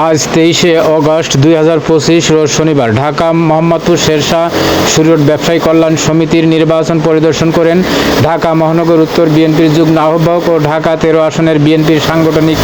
আজ 23শে অগস্ট 2025 রোজ শনিবার ঢাকা মোহাম্মদপুর শেরশাহ সুরট ব্যবসায়ী কল্যাণ সমিতির নির্বাচন পরিদর্শন করেন ঢাকা মহানগর উত্তর বিএনপির যুগ্ম আহ্বায়ক ও ঢাকা 13 আসনের বিএনপির সাংগঠনিক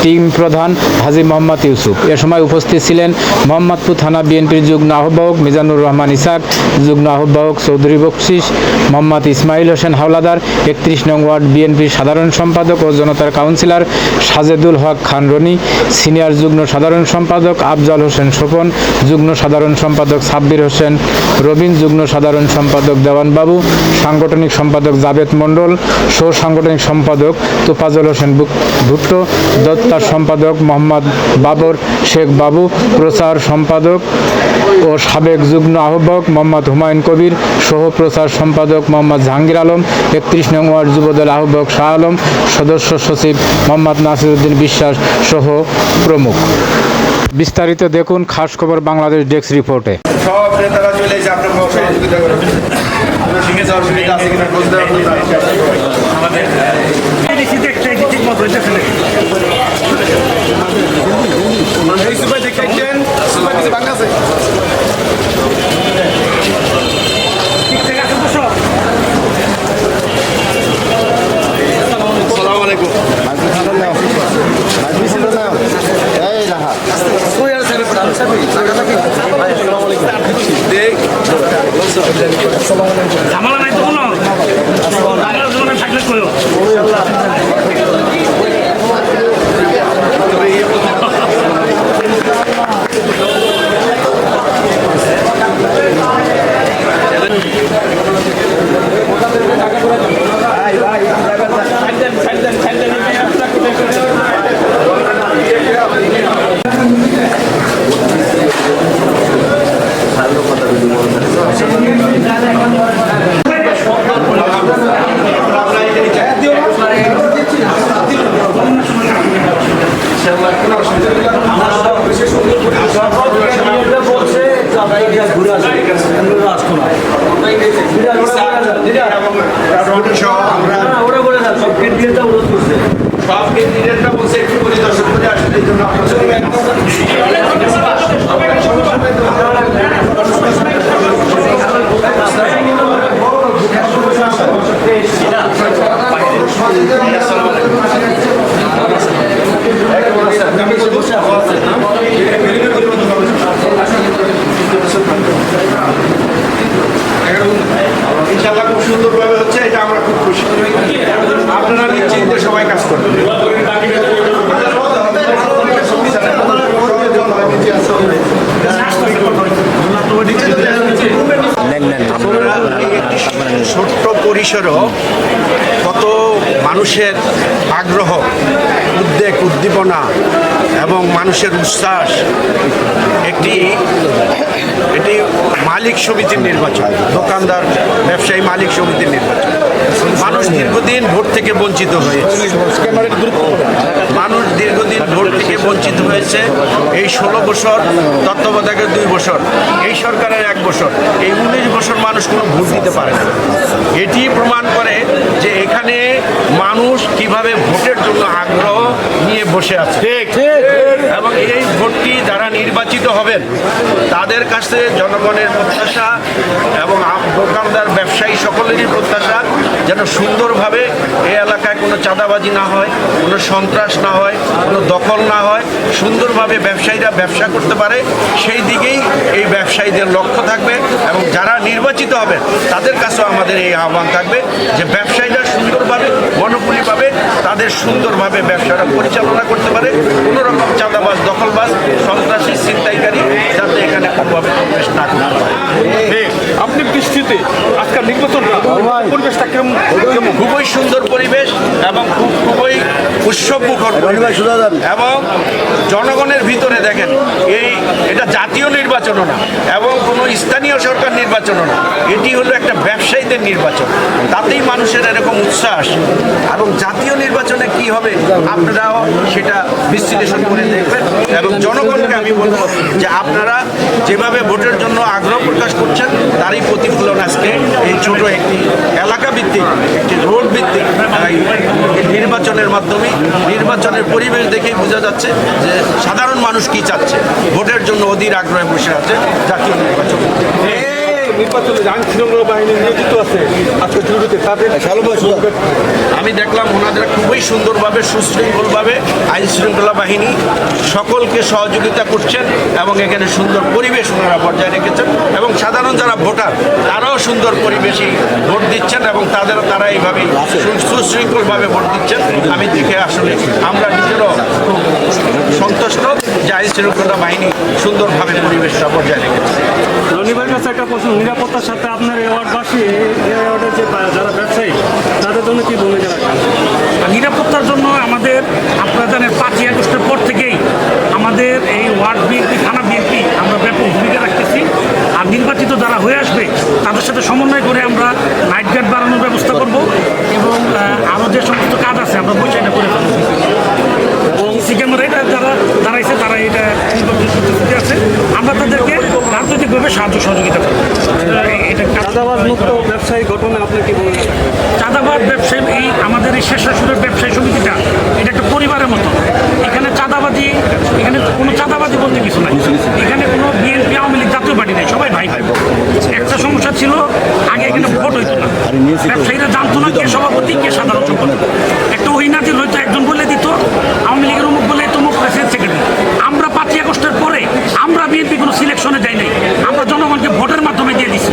টিম প্রধান হাজী মোহাম্মদ ইউসুফ। এ সময় উপস্থিত ছিলেন মোহাম্মদপুর থানা বিএনপির যুগ্ম আহ্বায়ক মিজানুর রহমান ইসাক, যুগ্ম আহ্বায়ক চৌধুরী বকশিস, মোহাম্মদ ইসমাইল হোসেন হাওলাদার, 31 নং ওয়ার্ড বিএনপির সাধারণ সম্পাদক ও জনতার কাউন্সিলর সাজেদুল হক খান রনি, সিনিয়র যুগ্ম সাধারণ সম্পাদক আফজাল হোসেন স্বপন, যুগ্ম সাধারণ সম্পাদক সাব্বির হোসেন রবিন, যুগ্ম সাধারণ সম্পাদক দেওয়ান বাবু, সাংগঠনিক সম্পাদক জাবেদ মণ্ডল, সহ সাংগঠনিক সম্পাদক তোফাজল হোসেন ভুট্টো, দত্তার সম্পাদক মোহাম্মদ বাবর শেখ বাবু, প্রচার সম্পাদক ও সাবেক যুগ্ম আহ্বায়ক মোহাম্মদ হুমায়ুন কবির, সহ প্রচার সম্পাদক মোহাম্মদ জাহাঙ্গীর আলম, 31 নং ওয়ার্ড যুবদল আহ্বায়ক শাহ আলম, সদস্য সচিব মোহাম্মদ নাসিরউদ্দিন বিশ্বাস সহ প্রমুখ। বিস্তারিত দেখুন খাস খবর বাংলাদেশ ডেস্ক রিপোর্টে। সব নেতারা চলে এসে আপনার সহযোগিতা করবেন। সঙ্গে যাওয়ার সুবিধা আছে কিনা খোঁজ দেওয়ার আমাদের বাংলাদেশে ঝামেলা নাই তো কোনো আমার জীবনে থাকলে কইও সব কেন্দ্রীয়রা বলছে একটু পরিদর্শন করে আসলে এই জন্য ইনশাআল্লাহ খুব সুন্দরভাবে হচ্ছে, এটা আমরা খুব খুশি। আপনারা নিশ্চিন্তে সবাই কাজ করবেন। ছোট্ট পরিসরও কত মানুষের আগ্রহ, উদ্বেগ, উদ্দীপনা এবং মানুষের উচ্ছ্বাস। এটি মালিক সমিতির নির্বাচন, দোকানদার ব্যবসায়ী মালিক সমিতির নির্বাচন। মানুষ দীর্ঘদিন ভোট থেকে বঞ্চিত হয়েছে, এই 16 বছর তত্ত্বাবধায়কের 2 বছর, এই সরকারের 1 বছর, এই 19 বছর মানুষ কোনো ভোট দিতে পারে না। এটি প্রমাণ করে যে এখানে মানুষ কিভাবে ভোটের জন্য আগ্রহ নিয়ে বসে আছে এবং এই ভোটটি যারা নির্বাচিত হবেন তাদের কাছে জনগণের প্রত্যাশা এবং দোকানদার ব্যবসায়ী সকলেরই প্রত্যাশা যেন সুন্দরভাবে এই এলাকায় কোনো চাঁদাবাজি না হয়, কোনো সন্ত্রাস না হয়, কোনো দখল না হয়, সুন্দরভাবে ব্যবসায়ীরা ব্যবসা করতে পারে, সেই দিকেই এই ব্যবসায়ীদের লক্ষ্য থাকবে। এবং যারা নির্বাচিত হবেন তাদের কাছেও আমাদের এই আহ্বান থাকবে যে ব্যবসায়ীরা সুন্দরভাবে মনোপলিভাবে তাদের সুন্দরভাবে ব্যবসাটা পরিচালনা করতে পারে, কোনো রকম চাঁদাবাজ, দখলবাজ, সন্ত্রাসী, ছিনতাইকারী যাতে এখানে কোনোভাবে প্রবেশ না করতে পারে। আপনি দৃষ্টিতে আজকাল নির্বাচন পরিবেশটা খুবই সুন্দর পরিবেশ এবং খুবই উৎসবমুখর পরিবেশ এবং জনগণের ভিতরে দেখেন এটা জাতীয় নির্বাচনও না এবং কোনো স্থানীয় সরকার নির্বাচনও না, এটি হলো একটা ব্যবসায়ীদের নির্বাচন। তাতেই মানুষের এরকম উচ্ছ্বাস। এবং জাতীয় নির্বাচনে কি হবে আপনারাও সেটা বিশ্লেষণ করে দেখবেন এবং জনগণকে আমি বলব যে আপনারা যেভাবে ভোটের জন্য আগ্রহ প্রকাশ করছেন তারই প্রতিফলন আজকে এই ছোট একটি এলাকা ভিত্তিক, একটি রোড ভিত্তিক নির্বাচনের মাধ্যমে নির্বাচনের পরিবেশ দেখেই বোঝা যাচ্ছে যে সাধারণ মানুষ কি চাচ্ছে। ভোটের জন্য অধীর আগ্রহে বসে আছে জাতীয় নির্বাচন। নির্বাচনে আইন শৃঙ্খলা বাহিনী নিয়োজিত আছে আজকে জরুরিতে তাদের আমি দেখলাম ওনারা খুবই সুন্দরভাবে সুশৃঙ্খলভাবে আইন শৃঙ্খলা বাহিনী সকলকে সহযোগিতা করছেন এবং এখানে সুন্দর পরিবেশ ওনারা বজায় রেখেছেন এবং সাধারণ যারা ভোটার তারাও সুন্দর পরিবেশই ভোট দিচ্ছেন এবং তারা এইভাবেই সুশৃঙ্খলভাবে ভোট দিচ্ছেন। আমি দেখে আসলে আমরা নিজেরও খুব সন্তুষ্ট যে আইন শৃঙ্খলা বাহিনী সুন্দরভাবে পরিবেশটা বজায় রেখেছে। রনিবার কাছে একটা প্রশ্ন, নিরাপত্তার সাথে আপনার এই ওয়ার্ডবাসী এই ওয়ার্ডের যে যারা ব্যবসায়ী তাদের জন্য কি ভূমিকা রাখেন? নিরাপত্তার জন্য আমাদের আপনারা জানেন 5ই আগস্টের পর থেকেই আমাদের এই ওয়ার্ড বিএনপি থানা বিএনপি আমরা ব্যাপক ভূমিকা রাখতেছি। আর নির্বাচিত যারা হয়ে আসবে তাদের সাথে সমন্বয় করে আমরা নাইট গার্ড বাড়ানোর ব্যবস্থা করব এবং আরও যে সমস্ত কাজ আছে আমরা বৈশাখটা করে ফেলব। এবং সিসি ক্যামেরা এটা যারা দাঁড়াইছে তারা এটা নির্বাচন করতে আছে, আমরা তাদেরকে রাজনৈতিকভাবে সাহায্য সহযোগিতা করব। এটা চাঁদাবাজ মুক্ত ব্যবসায়ী গঠনে আপনি কি বলবেন? চাঁদাবাদ ব্যবসায়ী এই আমাদের এই শেষাসুরের ব্যবসায়ী সমিতিটা এটা একটা পরিবারের মতো। এখানে চাঁদাবাজি, এখানে কোনো চাঁদাবাজি বলতে কিছু নাই। এখানে কোনো বিএনপি আওয়ামী লীগ জাতীয় পার্টি নেই, সবাই ভাই ভাই। একটা সমস্যা ছিল আগে এখানে ভোট হইতো না, ব্যবসায়ীরা জানতো না কে সভাপতি কে সাধারণ সম্পাদক। একটা ওহিনাজির হয়তো একজন বলে দিত আওয়ামী লীগের অমুক বলে তমুক প্রেসিডেন্ট সেক্রেটারি। আমরা 5ই আগস্টের পরে আমরা বিএনপি কোনো সিলেকশনে যাই নাই, আমরা জনগণকে ভোটের মাধ্যমে দিয়ে দিচ্ছি।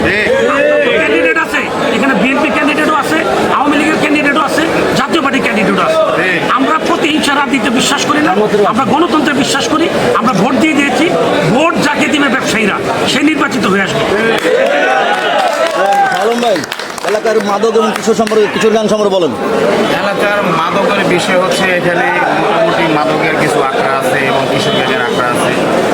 ক্যান্ডিডেট আছে এখানে, বিএনপি ক্যান্ডিডেটও আছে, আওয়ামী লীগের ক্যান্ডিডেটও আছে, জাতীয় পার্টির ক্যান্ডিডেটও আছে। আমরা প্রতিহিংসা রাজনীতিতে বিশ্বাস করি না, আমরা গণতন্ত্রে বিশ্বাস করি। আমরা ভোট দিয়ে দিয়েছি, ভোট যাকে দিবে ব্যবসায়ীরা সে নির্বাচিত হয়ে আসবে। ভাই এলাকার মাদক এবং কিশোর সম্পর্কে কিশোর গান সম্পর্কে বলেন। এলাকার মাদকের বিষয় হচ্ছে এখানে মোটামুটি মাদকের কিছু আখড়া আছে এবং কিশোর গ্যাংয়ের আখড়া আছে।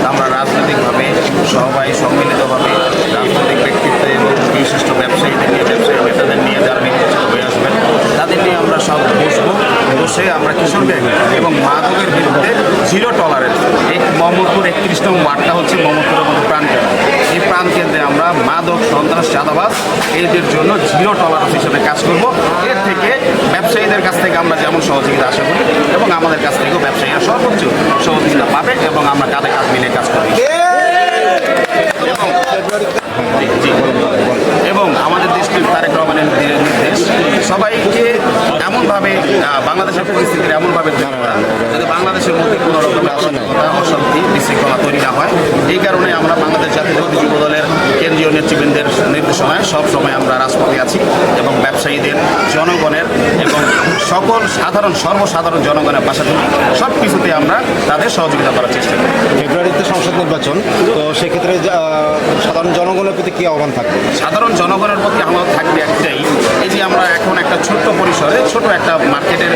আমরা রাজনৈতিকভাবে সবাই সম্মিলিতভাবে রাজনৈতিক ব্যক্তিত্ব এবং বিশিষ্ট ব্যবসায়ীদের নিয়ে ব্যবসায়ী নেতাদের নিয়ে যারা নির্বাচিত হয়ে আসবেন তাদের নিয়ে আমরা সব বসবো, বসে আমরা কিশোর গ্যাং এবং মাদকের বিরুদ্ধে জিরো টলারেন্স। এই মোহাম্মদপুর 31 নং ওয়ার্ডটা হচ্ছে মোহাম্মদপুরের মতো প্রাণকেন্দ্র। এই প্রাণকেন্দ্রে আমরা মাদক সন্ত্রাস চাঁদাবাজ এদের জন্য জিরো টলারেন্স হিসেবে কাজ করব। এর থেকে ব্যবসায়ীদের কাছ থেকে আমরা যেমন সহযোগিতা আশা করি এবং আমাদের কাছ থেকেও ব্যবসায়ীরা সর্বোচ্চ সহযোগিতা পাবে এবং আমরা কাঁধে কাঁধ মিলে কাজ করি। এবং আমাদের দেশটির তারেক রহমানের নির্দেশ সবাইকে এমনভাবে বাংলাদেশের পরিস্থিতির এমনভাবে তৈরি করা যাতে বাংলাদেশের মধ্যে কোনো রকমের অশান্তি বিশৃঙ্খলা তৈরি না হয়। এই কারণে আমরা বাংলাদেশ জাতীয়তাবাদী যুব দলের কেন্দ্রীয় নেতৃবৃন্দের নির্দেশনায় সবসময় আমরা রাজপথে আছি এবং ব্যবসায়ীদের, জনগণের এবং সকল সর্বসাধারণ জনগণের পাশে সব কিছুতে আমরা তাদের সহযোগিতা করার চেষ্টা করি। ফেব্রুয়ারিতে সংসদ নির্বাচন, তো সেক্ষেত্রে সাধারণ জনগণের প্রতি কী আহ্বান থাকবে? সাধারণ জনগণের প্রতি আমাদের থাকবে একটাই, এই যে আমরা এখন একটা ছোট্ট পরিসরে ছোট একটা মার্কেটের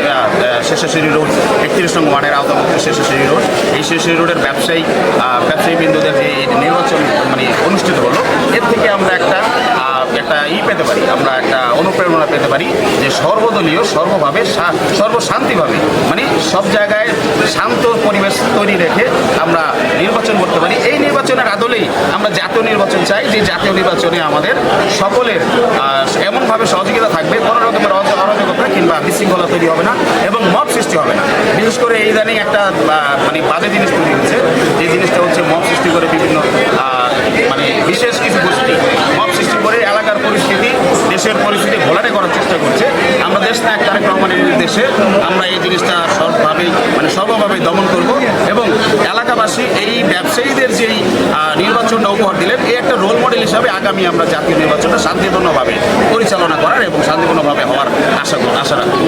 শেষাশিরি রোড 31 নং ওয়ার্ডের আওতাভুক্ত শেষাশিরি রোড, এই শেষাশিরি রোডের ব্যবসায়ীবৃন্দদের যে নির্বাচন অনুষ্ঠিত হলো, এর থেকে আমরা একটা পেতে পারি, আমরা একটা অনুপ্রেরণা পেতে পারি যে সর্বদলীয় সর্বশান্তিভাবে সব জায়গায় শান্ত পরিবেশ তৈরি রেখে আমরা নির্বাচন করতে পারি। এই নির্বাচনের আদলেই আমরা জাতীয় নির্বাচন চাই, যে জাতীয় নির্বাচনে আমাদের সকলের এমনভাবে সহযোগিতা থাকবে, কোনো রকমের অরাজকতা কিংবা বিশৃঙ্খলা তৈরি হবে না এবং মব সৃষ্টি হবে না। বিশেষ করে এই ইদানিং একটা বাজে জিনিস তৈরি হচ্ছে, যে জিনিসটা হচ্ছে মব সৃষ্টি করে বিভিন্ন বিশেষ কিছু গোষ্ঠী মব সৃষ্টি করে এলাকার পরিস্থিতি, দেশের পরিস্থিতি ঘোলাটে করার চেষ্টা করছে। আমরা দেশনায়ক তারেক রহমানের নির্দেশে আমরা এই জিনিসটা সর্বভাবে দমন করব এবং এলাকাবাসী এই ব্যবসায়ীদের যেই নির্বাচনটা উপহার দিলেন, এই একটা রোল মডেল হিসাবে আগামী আমরা জাতীয় নির্বাচনটা শান্তিপূর্ণভাবে পরিচালনা করার এবং শান্তিপূর্ণভাবে হওয়ার আশা রাখি।